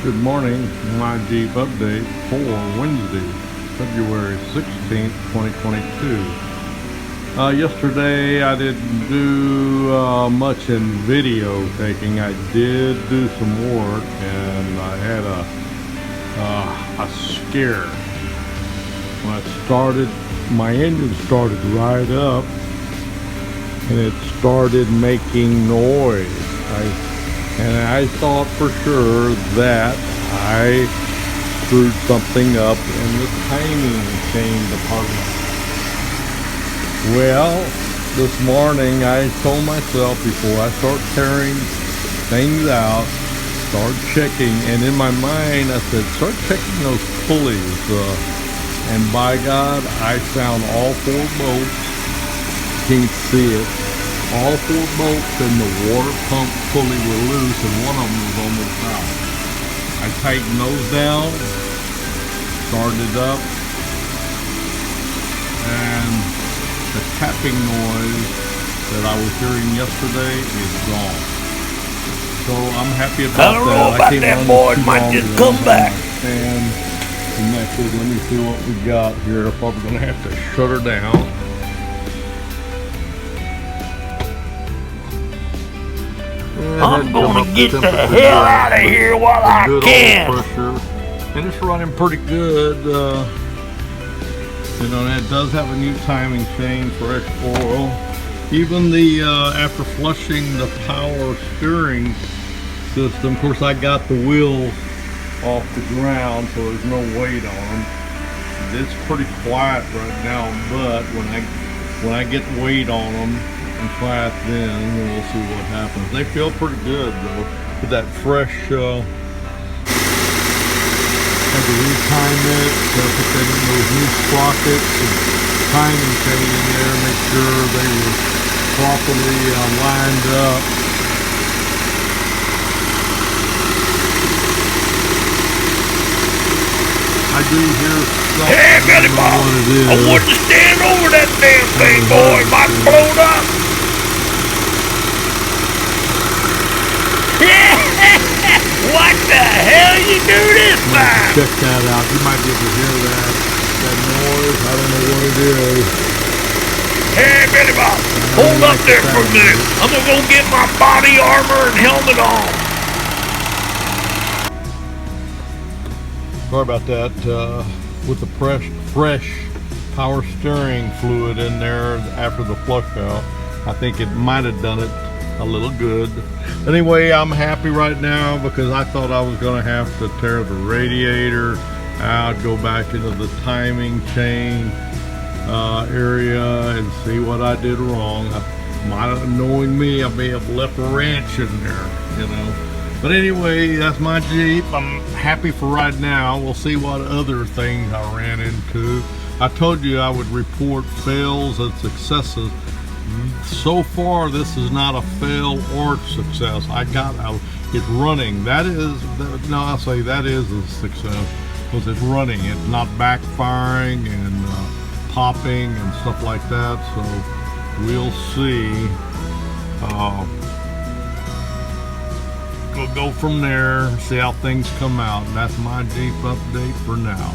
Good morning, my Jeep update for Wednesday, February 16th, 2022. Yesterday I didn't do much in video taking. I did do some work and I had a scare. When I started, my engine started right up and it started making noise. I thought for sure that I screwed something up in the timing chain department. Well, this morning I told myself before I start tearing things out, start checking, and in my mind I said, start checking those pulleys. And by God, I found all four bolts. Can't see it. All four bolts in the water pump pulley were loose and one of them was almost out. I tightened those down, started it up, and the tapping noise that I was hearing yesterday is gone. So I'm happy about that. I don't know about that, boy. It might just come back. And connected. Let me see what we got here. If I'm going to have to shut her down. I'm gonna get the hell out of here while I can. And it's running pretty good. You know, that does have a new timing chain for extra oil. Even the after flushing the power steering system, of course I got the wheels off the ground, so there's no weight on them. It's pretty quiet right now, but when I get weight on them and try it, then we'll see what happens. They feel pretty good though, with that fresh. Had to retime it, put that in those new sprockets and timing chain in there, make sure they were properly lined up. I do hear something. Hey, Billy Bob, I wouldn't stand over that damn thing, boy. It might blow up. What the hell you do this time? Check that out. You might be able to hear that noise. I don't know what it is. Hey, Billy Bob, hold up there for a minute. I'm gonna go get my body armor and helmet on. Sorry about that. With the fresh power steering fluid in there after the flush out, I think it might have done it a little good. Anyway, I'm happy right now because I thought I was going to have to tear the radiator out, go back into the timing chain area and see what I did wrong. Knowing me, I may have left a wrench in there, you know. But anyway, that's my Jeep. I'm happy for right now. We'll see what other things I ran into. I told you I would report fails and successes. So far, this is not a fail or success. It's running. I'll say that is a success because it's running. It's not backfiring and popping and stuff like that. So we'll see. We'll go from there, see how things come out. And that's my Jeep update for now.